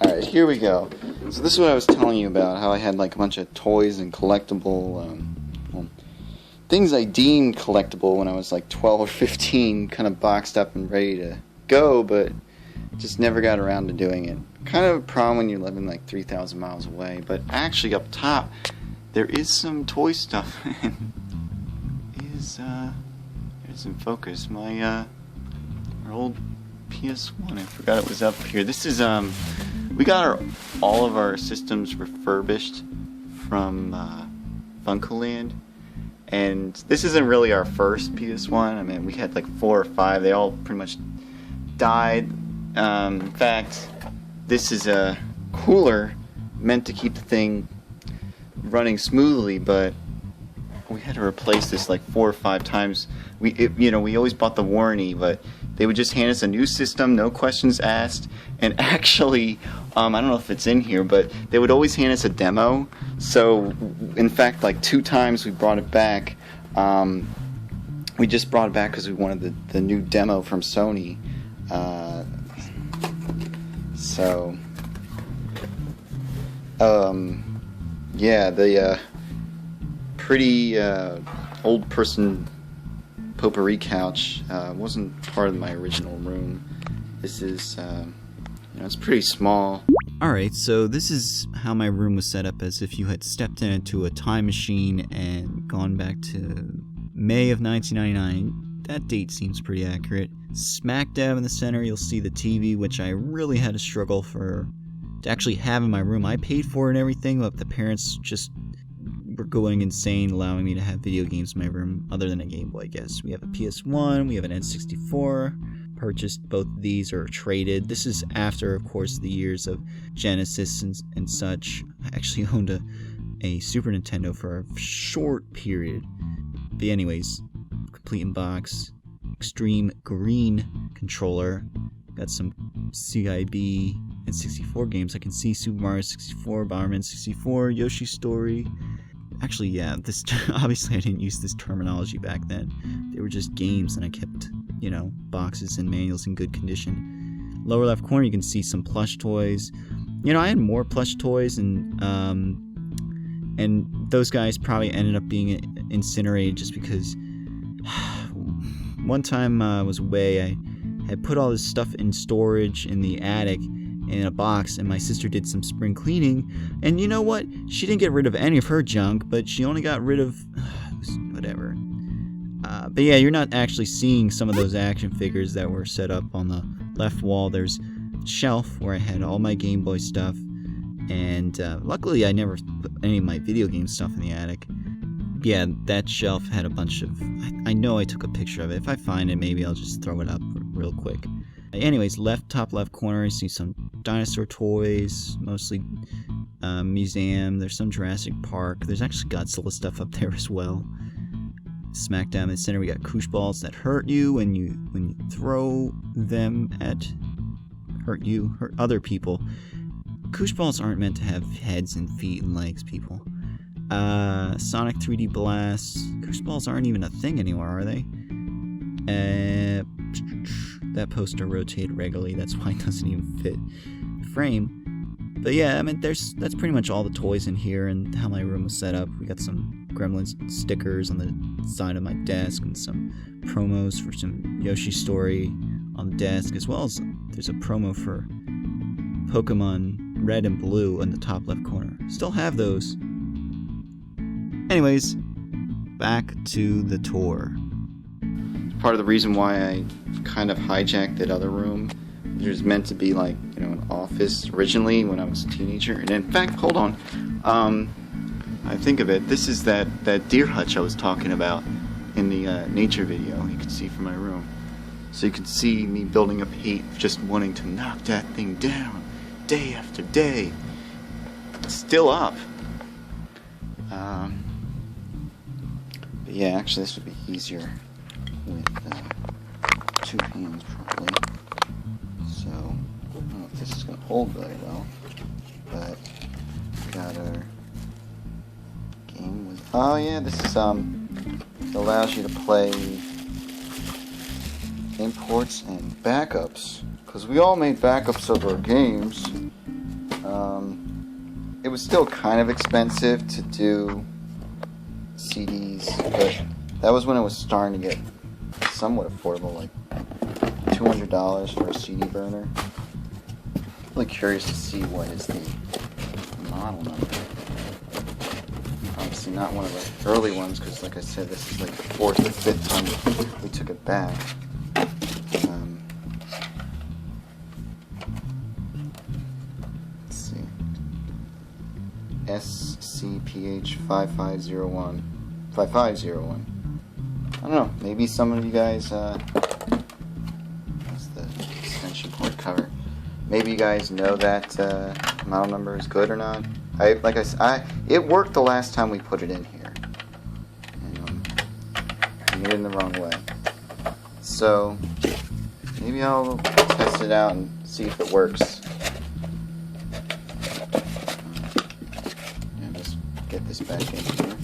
Alright, here we go. So this is what I was telling you about, how I had like a bunch of toys and collectible, things I deemed collectible when I was like 12 or 15, kind of boxed up and ready to go, but just never got around to doing it. Kind of a problem when you're living like 3,000 miles away, but actually up top, there is some toy stuff. Here's in focus, our old PS1, I forgot it was up here. This is, we got all of our systems refurbished from Funworks, and this isn't really our first PS1. I mean, we had like 4 or 5. They all pretty much died. In fact, this is a cooler meant to keep the thing running smoothly, but we had to replace this like 4 or 5 times. We always bought the warranty, but they would just hand us a new system, no questions asked. And actually, I don't know if it's in here, but they would always hand us a demo. So, in fact, like 2 times we brought it back. We just brought it back because we wanted the new demo from Sony. Yeah, the pretty old person potpourri couch wasn't part of my original room. This is, it's pretty small. Alright, so this is how my room was set up, as if you had stepped into a time machine and gone back to May of 1999. That date seems pretty accurate. Smack dab in the center, you'll see the TV, which I really had to struggle to actually have in my room. I paid for it and everything, but the parents just were going insane allowing me to have video games in my room other than a Game Boy, I guess. We have a PS1, we have an N64. Purchased both of these, or traded. This is after, of course, the years of Genesis and such. I actually owned a Super Nintendo for a short period. But anyways, complete in box. Extreme green controller. Got some CIB and 64 games. I can see Super Mario 64, Bomberman 64, Yoshi's Story. Actually, yeah, this obviously I didn't use this terminology back then. They were just games, and I kept, boxes and manuals in good condition. Lower left corner, you can see some plush toys. I had more plush toys, and those guys probably ended up being incinerated just because one time I was away, I had put all this stuff in storage in the attic in a box, and my sister did some spring cleaning, and you know what? She didn't get rid of any of her junk, but she only got rid of whatever. But yeah, you're not actually seeing some of those action figures that were set up on the left wall. There's a shelf where I had all my Game Boy stuff, and luckily I never put any of my video game stuff in the attic. Yeah, that shelf had a bunch of... I know I took a picture of it. If I find it, maybe I'll just throw it up real quick. Anyways, top left corner, I see some dinosaur toys, mostly museum. There's some Jurassic Park. There's actually Godzilla stuff up there as well. Smack down in the center, we got koosh balls that hurt you when you throw them at hurt other people. Koosh balls aren't meant to have heads and feet and legs, people. Sonic 3D Blast. Koosh balls aren't even a thing anymore, are they? That poster rotated regularly, that's why it doesn't even fit the frame. But yeah, I mean, that's pretty much all the toys in here and how my room was set up. We got some Gremlins stickers on the side of my desk and some promos for some Yoshi's Story on the desk, as well as there's a promo for Pokemon Red and Blue in the top left corner. Still have those. Anyways, back to the tour. Part of the reason why I kind of hijacked that other room, it was meant to be like, an office originally when I was a teenager. And in fact, hold on, I think of it, this is that deer hutch I was talking about in the nature video you can see from my room. So you can see me building up hate, just wanting to knock that thing down day after day. It's still up. But yeah, actually this would be easier with 2 hands probably. So, I don't know if this is going to hold very well, but we got our game with... Oh yeah, this is It allows you to play imports and backups, because we all made backups of our games. It was still kind of expensive to do CDs, but that was when it was starting to get somewhat affordable, like $200 for a CD burner. Really curious to see what is the model number. Obviously not one of the early ones, because like I said, this is like the 4th or 5th time we took it back. Let's see. SCPH 5501. 5501. I don't know, maybe some of you guys, that's the extension cord cover. Maybe you guys know that model number is good or not. Like I said, it worked the last time we put it in here. And, I made it in the wrong way. So, maybe I'll test it out and see if it works. And just get this back in here.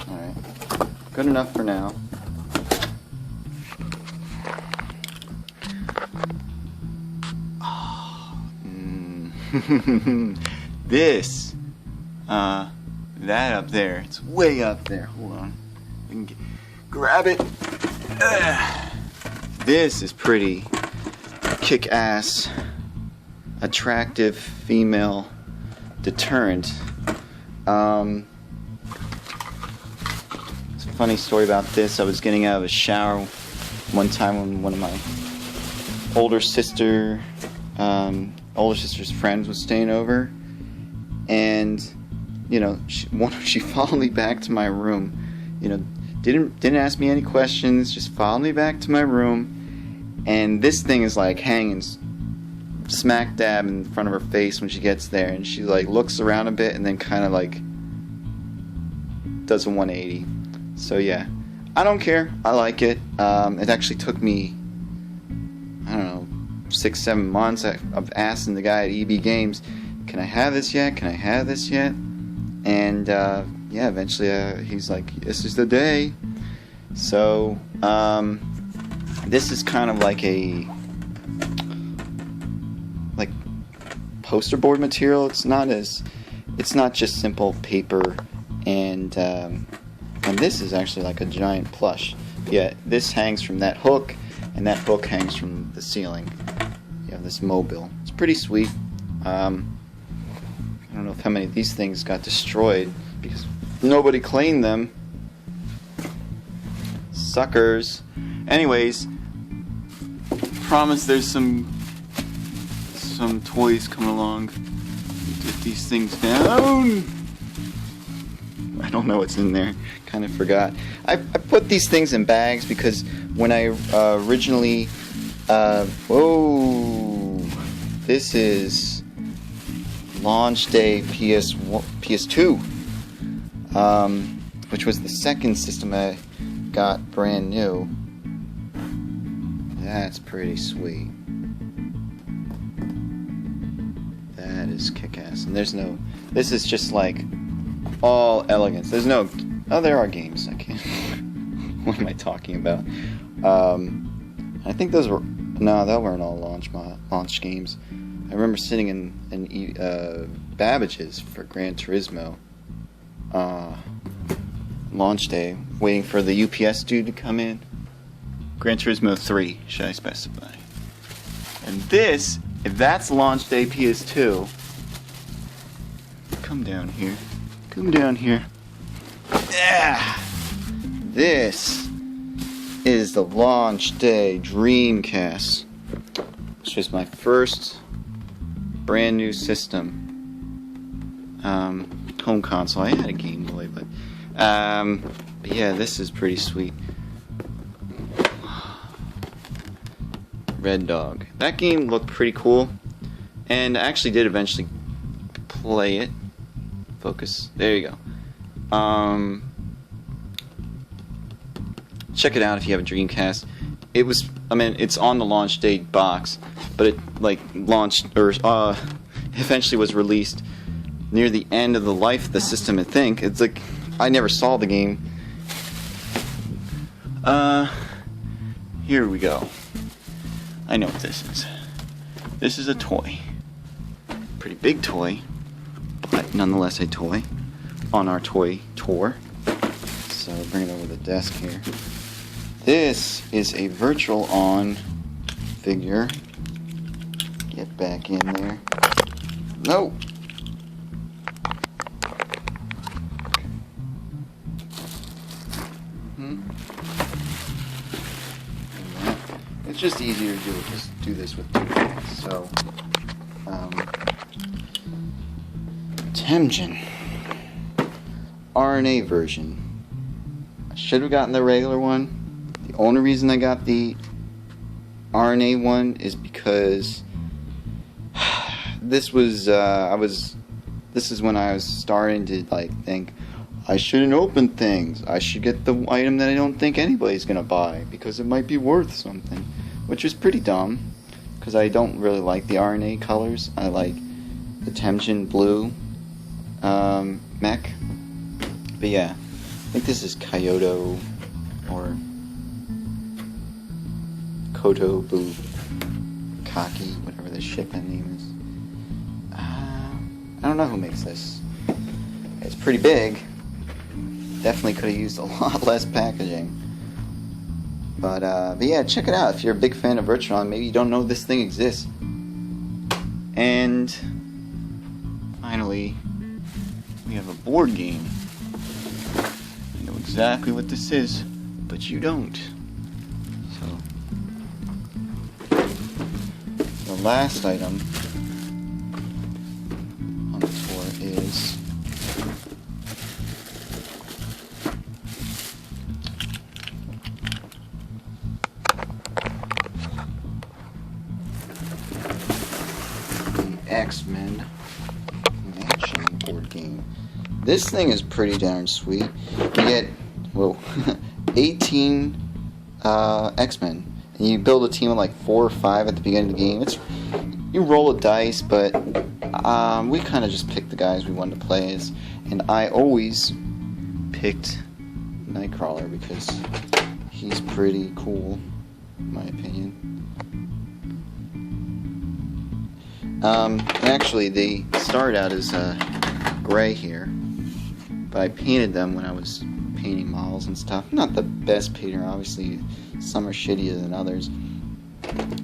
Alright. Good enough for now. This, that up there, it's way up there. Hold on, I can grab it. This is pretty kick-ass, attractive female deterrent. It's a funny story about this. I was getting out of a shower one time when one of my older sister's friends was staying over, and you know, she followed me back to my room. You know, didn't ask me any questions, just followed me back to my room, and this thing is like hanging smack dab in front of her face when she gets there, and she like looks around a bit and then kind of like does a 180. So yeah, I don't care. I like it. It actually took me, I don't know, 6-7 months of asking the guy at EB Games, can I have this yet? Can I have this yet? And yeah, eventually he's like, this is the day. So this is kind of like a poster board material. It's not just simple paper, and this is actually like a giant plush. Yeah, this hangs from that hook, and that hook hangs from the ceiling. You have this mobile. It's pretty sweet. I don't know if how many of these things got destroyed because nobody claimed them. Suckers. Anyways, promise there's some toys coming along. Get these things down. I don't know what's in there. Kind of forgot. I put these things in bags because when I originally whoa, this is launch day PS2, which was the second system I got brand new. That's pretty sweet. That is kick-ass. And there's no, this is just like all elegance. There's no, oh, there are games. I can't, what am I talking about? I think those were, no, that weren't all launch games. I remember sitting in Babbage's for Gran Turismo launch day, waiting for the UPS dude to come in. Gran Turismo 3, should I specify? And this, if that's launch day PS2, come down here. Come down here. Yeah! This is the launch day Dreamcast, which was my first brand new system. Home console. I had a Game Boy, but yeah, this is pretty sweet. Red Dog. That game looked pretty cool, and I actually did eventually play it. Focus. There you go. Check it out if you have a Dreamcast. It was, I mean, it's on the launch date box, but it like launched or eventually was released near the end of the life of the system, I think. It's like, I never saw the game. Here we go. I know what this is. This is a toy. Pretty big toy, but nonetheless a toy on our toy tour. So bring it over the desk here. This is a virtual on figure. Get back in there. No! It's just easier to do this with 2 hands. So, Temjin RNA version. I should have gotten the regular one. The only reason I got the RNA one is because this was this is when I was starting to think I shouldn't open things. I should get the item that I don't think anybody's gonna buy because it might be worth something, which is pretty dumb because I don't really like the RNA colors. I like the Temjin blue mech. But yeah, I think this is Kyoto or Kotobu Kaki, whatever the shipment name is. I don't know who makes this. It's pretty big. Definitely could have used a lot less packaging. But yeah, check it out. If you're a big fan of Virtuon, maybe you don't know this thing exists. And finally, we have a board game. I know exactly what this is, but you don't. So, the last item on the tour is the X-Men Mansion board game. This thing is pretty darn sweet. You get, 18 X-Men. And you build a team of like 4 or 5 at the beginning of the game. You roll a dice, but we kind of just picked the guys we wanted to play as. And I always picked Nightcrawler because he's pretty cool, in my opinion. Actually, they started out as gray here, but I painted them when I was painting models and stuff. Not the best painter, obviously. Some are shittier than others.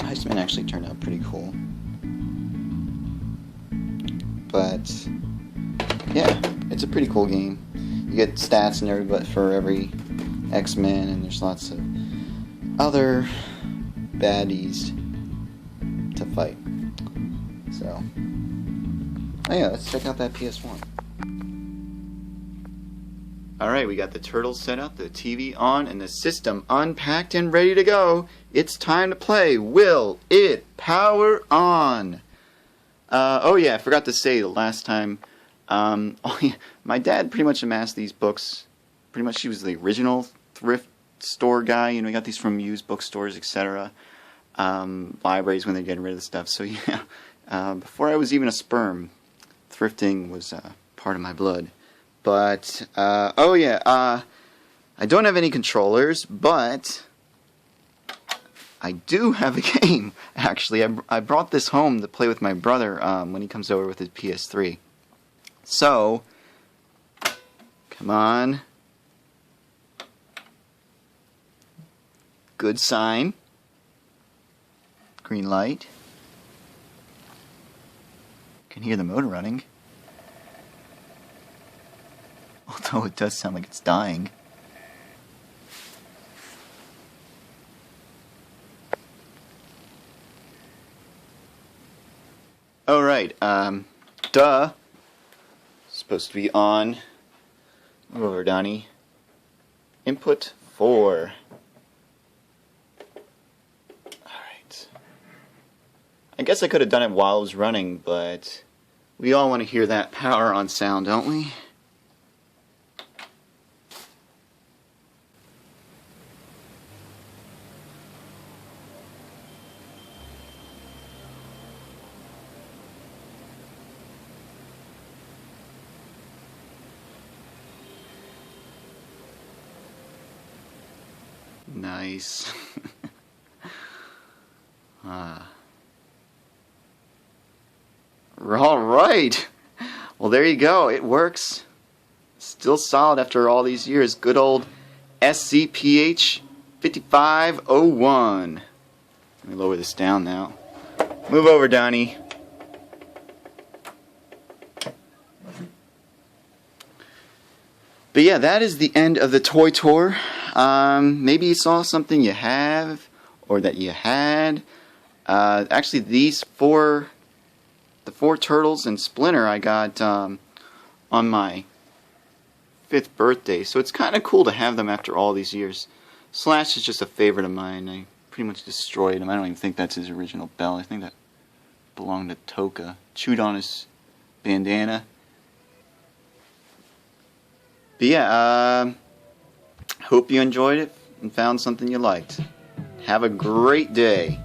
Iceman actually turned out pretty cool. But yeah, it's a pretty cool game. You get stats and everybody for every X-Men, and there's lots of other baddies to fight. So, oh yeah, let's check out that PS1. Alright, we got the turtles set up, the TV on, and the system unpacked and ready to go. It's time to play. Will it power on? Oh yeah, I forgot to say the last time. My dad pretty much amassed these books. Pretty much, he was the original thrift store guy. You know, he got these from used bookstores, etc. Libraries when they're getting rid of the stuff. So yeah, before I was even a sperm, thrifting was part of my blood. But oh yeah, I don't have any controllers, but I do have a game. Actually, I brought this home to play with my brother when he comes over with his PS3. So, come on. Good sign. Green light. Can hear the motor running. Although it does sound like it's dying. Alright, duh. Supposed to be on. Move over, Donnie. Input 4. Alright. I guess I could have done it while it was running, but we all want to hear that power on sound, don't we? Nice. Alright. Well, there you go. It works. Still solid after all these years. Good old SCPH 5501. Let me lower this down now. Move over, Donnie. But yeah, that is the end of the toy tour. Maybe you saw something you have, or that you had. Actually, the 4 turtles and Splinter I got on my 5th birthday. So it's kind of cool to have them after all these years. Slash is just a favorite of mine. I pretty much destroyed him. I don't even think that's his original bell. I think that belonged to Toka. Chewed on his bandana. But yeah, hope you enjoyed it and found something you liked. Have a great day.